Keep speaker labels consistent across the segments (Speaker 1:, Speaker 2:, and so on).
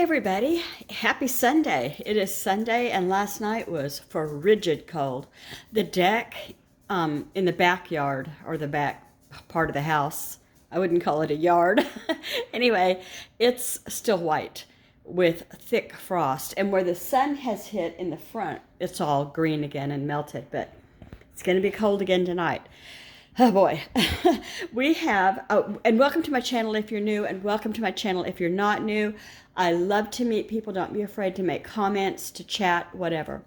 Speaker 1: everybody, happy Sunday. It is Sunday and last night was frigid cold. The deck in the backyard or the back part of the house, I wouldn't call it a yard. Anyway, it's still white with thick frost. And where the sun has hit in the front, it's all green again and melted, but it's going to be cold again tonight. Oh boy. We have, and welcome to my channel if you're new, and welcome to my channel if you're not new. I love to meet people. Don't be afraid to make comments, to chat, whatever.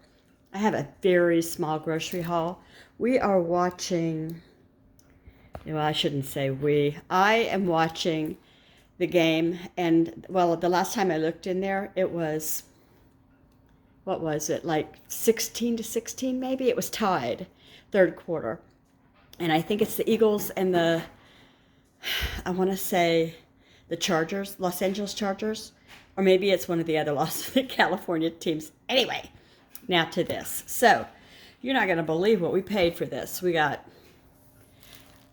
Speaker 1: I have a very small grocery haul. We are watching, well, I shouldn't say we. I am watching the game, and well, the last time I looked in there, it was, what was it, like 16-16 maybe? It was tied, third quarter. And I think it's the Eagles and I want to say the Chargers, Los Angeles Chargers, or maybe it's one of the other California teams. Anyway, now to this. So, you're not going to believe what we paid for this. We got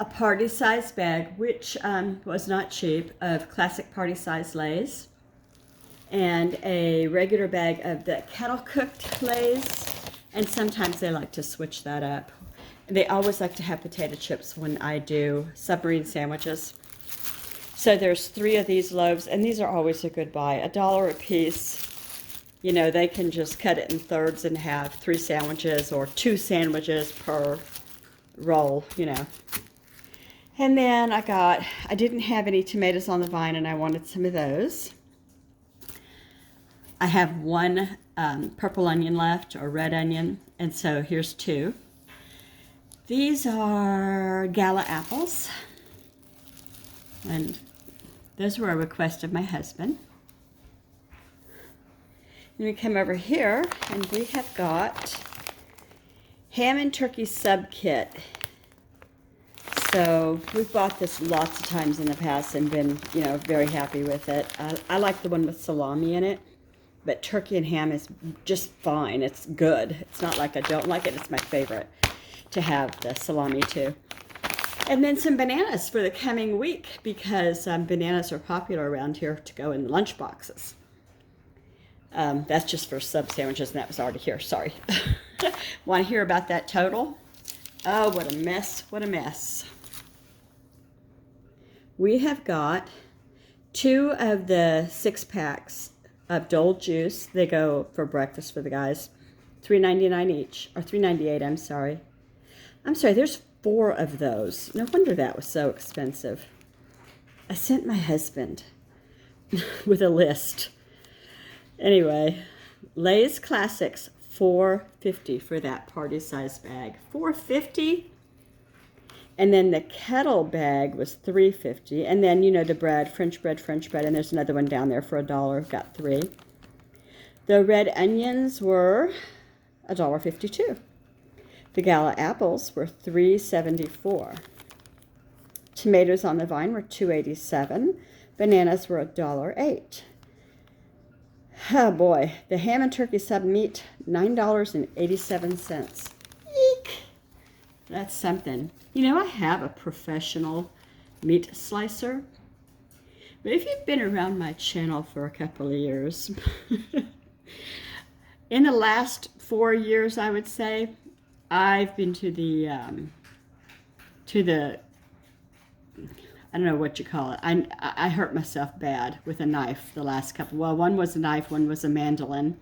Speaker 1: a party-sized bag, which was not cheap, of classic party-sized Lay's, and a regular bag of the kettle-cooked Lay's, and sometimes they like to switch that up. They always like to have potato chips when I do submarine sandwiches. So there's 3 of these loaves, and these are always a good buy. $1 a piece. You know, they can just cut it in thirds and have 3 sandwiches or 2 sandwiches per roll, you know. And then I didn't have any tomatoes on the vine, and I wanted some of those. I have 1 purple onion left, or red onion, and so here's 2. These are Gala apples, and those were a request of my husband. Then we come over here, and we have got ham and turkey sub kit. So we've bought this lots of times in the past and been, you know, very happy with it. I like the one with salami in it, but turkey and ham is just fine. It's good. It's not like I don't like it. It's my favorite to have the salami too. And then some bananas for the coming week, because bananas are popular around here to go in lunch boxes. That's just for sub sandwiches, and that was already here, sorry. Want to hear about that total? Oh, what a mess, what a mess. We have got 2 of the 6-packs of Dole juice. They go for breakfast for the guys. $3.99 each, or $3.98, I'm sorry. There's 4 of those. No wonder that was so expensive. I sent my husband with a list. Anyway, Lay's Classics, $4.50 for that party-sized bag. $4.50? And then the kettle bag was $3.50. And then, you know, the bread, French bread, and there's another one down there for $1. Got 3. The red onions were $1.52. The Gala apples were $3.74. Tomatoes on the vine were $2.87. Bananas were $1.08. Oh boy, the ham and turkey sub meat, $9.87. Eek! That's something. You know, I have a professional meat slicer. But if you've been around my channel for a couple of years, in the last 4 years, I would say, I've been to the, I don't know what you call it. I hurt myself bad with a knife the last couple. Well, one was a knife, one was a mandolin.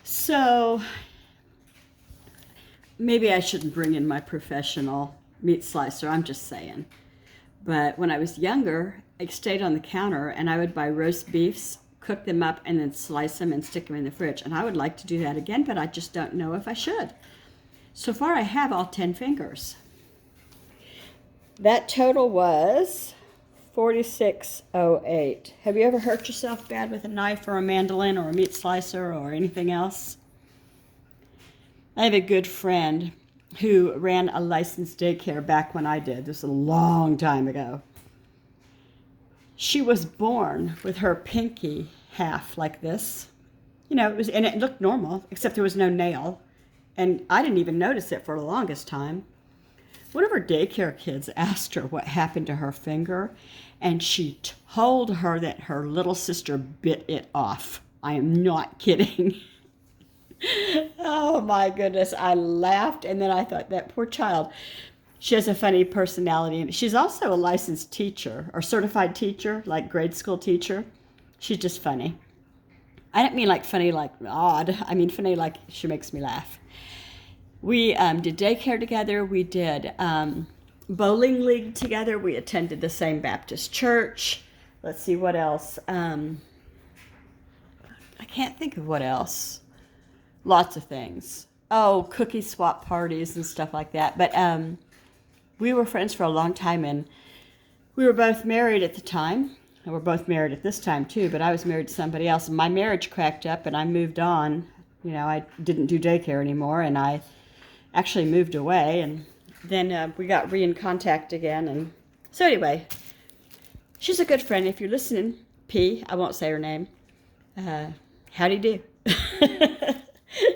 Speaker 1: So maybe I shouldn't bring in my professional meat slicer. I'm just saying. But when I was younger, I stayed on the counter and I would buy roast beefs, cook them up, and then slice them and stick them in the fridge. And I would like to do that again, but I just don't know if I should. So far, I have all 10 fingers. That total was $46.08. Have you ever hurt yourself bad with a knife or a mandolin or a meat slicer or anything else? I have a good friend who ran a licensed daycare back when I did. This was a long time ago. She was born with her pinky half like this. You know, and it looked normal, except there was no nail. And I didn't even notice it for the longest time. One of her daycare kids asked her what happened to her finger, and she told her that her little sister bit it off. I am not kidding. Oh my goodness. I laughed, and then I thought, that poor child. She has a funny personality, and she's also a licensed teacher or certified teacher, like grade school teacher. She's just funny. I don't mean like funny like odd. I mean funny like she makes me laugh. We did daycare together. We did bowling league together. We attended the same Baptist church. Let's see what else. I can't think of what else. Lots of things. Oh, cookie swap parties and stuff like that. But we were friends for a long time, and we were both married at the time. And we're both married at this time too, but I was married to somebody else. My marriage cracked up and I moved on. You know, I didn't do daycare anymore, and I actually moved away, and then we got in contact again. And so anyway, she's a good friend. If you're listening, P, I won't say her name. Howdy do.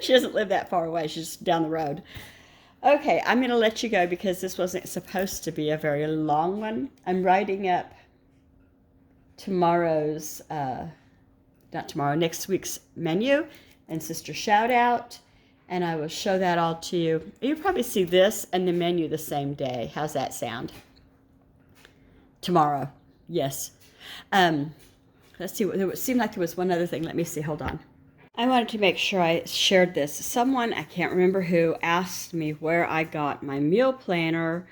Speaker 1: She doesn't live that far away. She's just down the road. Okay, I'm going to let you go because this wasn't supposed to be a very long one. I'm writing up tomorrow's, not tomorrow, next week's menu and Sister Shout Out, and I will show that all to you. You'll probably see this and the menu the same day. How's that sound? Tomorrow, yes. Let's see, it seemed like there was one other thing. Let me see, hold on. I wanted to make sure I shared this. Someone, I can't remember who, asked me where I got my meal planner,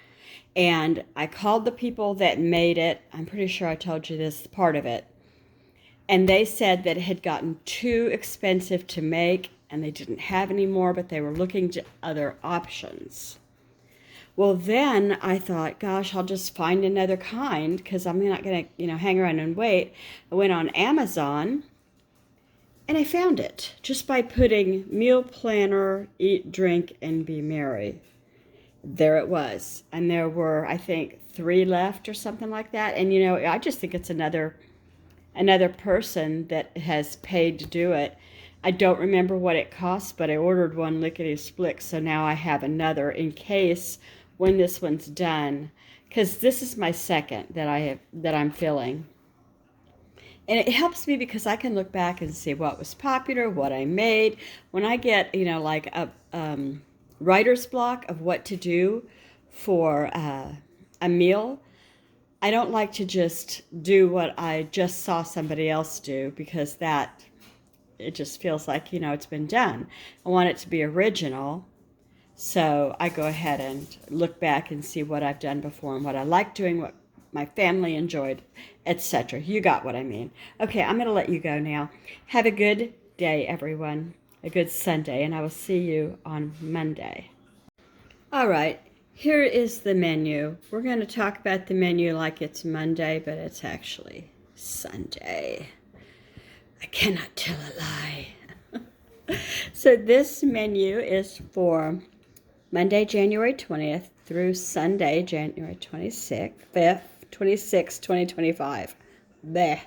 Speaker 1: and I called the people that made it. I'm pretty sure I told you this part of it. And they said that it had gotten too expensive to make, and they didn't have any more, but they were looking to other options. Well, then I thought, gosh, I'll just find another kind because I'm not going to, hang around and wait. I went on Amazon, and I found it just by putting meal planner, eat, drink, and be merry. There it was. And there were, I think, 3 left or something like that. And, I just think it's another person that has paid to do it. I don't remember what it costs, but I ordered one lickety-split, so now I have another in case when this one's done, because this is my second that I'm filling. And it helps me because I can look back and see what was popular, what I made. When I get, like a writer's block of what to do for a meal, I don't like to just do what I just saw somebody else do because it just feels like, it's been done. I want it to be original. So I go ahead and look back and see what I've done before and what I like doing, what my family enjoyed, etc. You got what I mean. Okay, I'm going to let you go now. Have a good day, everyone. A good Sunday, and I will see you on Monday. All right, here is the menu. We're going to talk about the menu like it's Monday, but it's actually Sunday. I cannot tell a lie. So this menu is for Monday, January 20th through Sunday, January 26th, 2025. Bleh.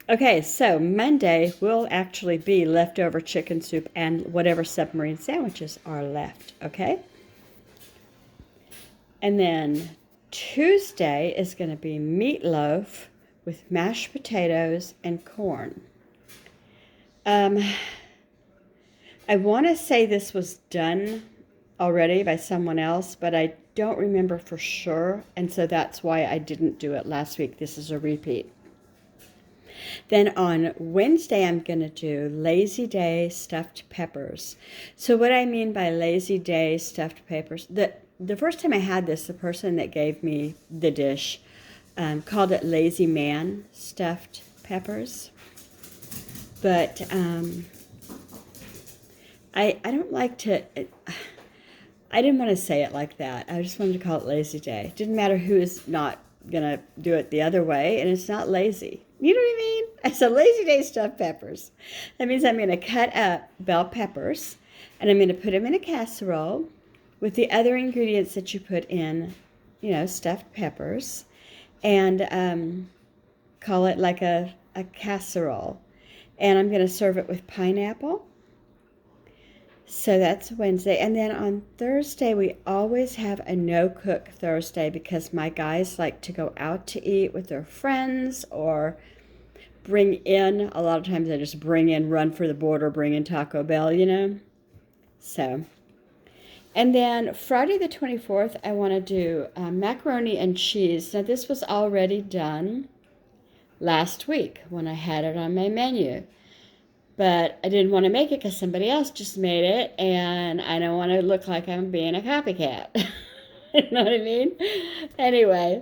Speaker 1: Okay, so Monday will actually be leftover chicken soup and whatever submarine sandwiches are left, okay? And then Tuesday is going to be meatloaf with mashed potatoes and corn. I want to say this was done already by someone else, but I don't remember for sure, and so that's why I didn't do it last week. This is a repeat. Then on Wednesday, I'm going to do Lazy Day stuffed peppers. So what I mean by Lazy Day stuffed peppers, the first time I had this, the person that gave me the dish called it Lazy Man stuffed peppers. But I don't like to... I didn't want to say it like that. I just wanted to call it Lazy Day. It didn't matter who is not going to do it the other way, and it's not lazy. You know what I mean? It's a Lazy Day stuffed peppers. That means I'm going to cut up bell peppers, and I'm going to put them in a casserole with the other ingredients that you put in, stuffed peppers, and call it like a casserole. And I'm going to serve it with pineapple, So that's Wednesday. And then on Thursday, we always have a no cook Thursday because my guys like to go out to eat with their friends or bring in. A lot of times they just bring in, run for the border, bring in Taco Bell, you know? So. And then Friday the 24th, I want to do macaroni and cheese. Now, this was already done last week when I had it on my menu. But I didn't want to make it because somebody else just made it, and I don't want to look like I'm being a copycat. You know what I mean? Anyway,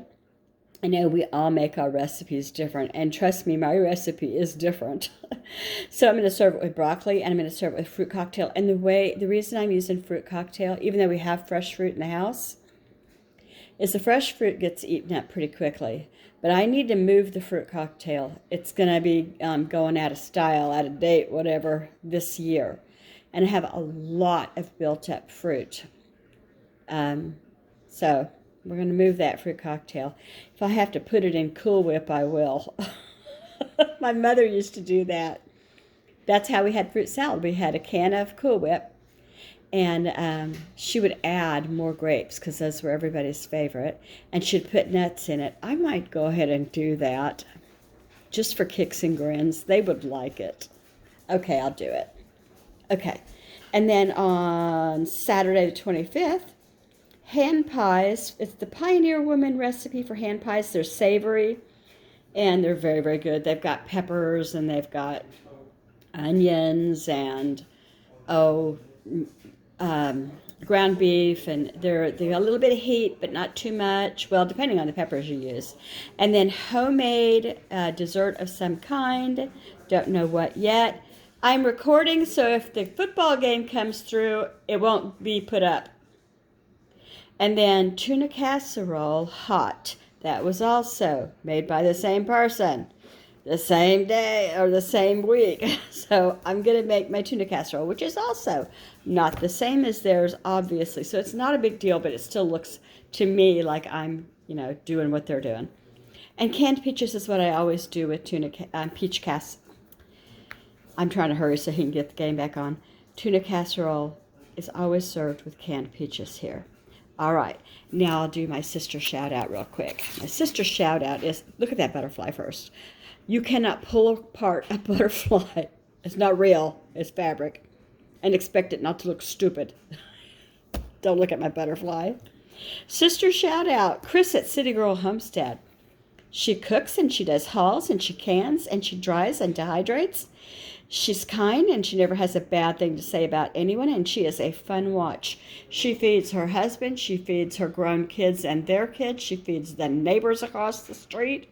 Speaker 1: I know we all make our recipes different, and trust me, my recipe is different. So I'm going to serve it with broccoli, and I'm going to serve it with fruit cocktail. And the reason I'm using fruit cocktail, even though we have fresh fruit in the house, is the fresh fruit gets eaten up pretty quickly. But I need to move the fruit cocktail. It's going to be going out of style, out of date, whatever, this year. And I have a lot of built-up fruit. So we're going to move that fruit cocktail. If I have to put it in Cool Whip, I will. My mother used to do that. That's how we had fruit salad. We had a can of Cool Whip. And she would add more grapes because those were everybody's favorite. And she'd put nuts in it. I might go ahead and do that just for kicks and grins. They would like it. Okay, I'll do it. Okay. And then on Saturday the 25th, hand pies. It's the Pioneer Woman recipe for hand pies. They're savory and they're very, very good. They've got peppers and they've got onions and, ground beef, and they're a little bit of heat, but not too much. Well, depending on the peppers you use. And then homemade dessert of some kind. Don't know what yet. I'm recording, so if the football game comes through, it won't be put up. And then tuna casserole hot. That was also made by the same person, the same day or the same week. So I'm going to make my tuna casserole, which is also not the same as theirs, obviously. So it's not a big deal, but it still looks to me like I'm, doing what they're doing. And canned peaches is what I always do with peach casserole. I'm trying to hurry so he can get the game back on. Tuna casserole is always served with canned peaches here. All right, now I'll do my sister shout out real quick. My sister shout out is, look at that butterfly first. You cannot pull apart a butterfly. It's not real, it's fabric. And expect it not to look stupid. Don't look at my butterfly. Sister shout out, Chris at City Girl Homestead. She cooks and she does hauls and she cans and she dries and dehydrates. She's kind and she never has a bad thing to say about anyone, and she is a fun watch. She feeds her husband, she feeds her grown kids and their kids, she feeds the neighbors across the street,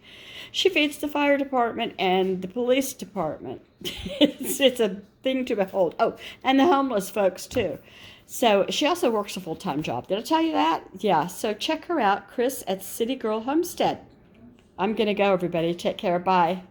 Speaker 1: she feeds the fire department and the police department. It's a thing to behold. Oh, and the homeless folks too. So she also works a full-time job. Did I tell you that? Yeah, so check her out, Chris at City Girl Homestead. I'm going to go, everybody. Take care. Bye.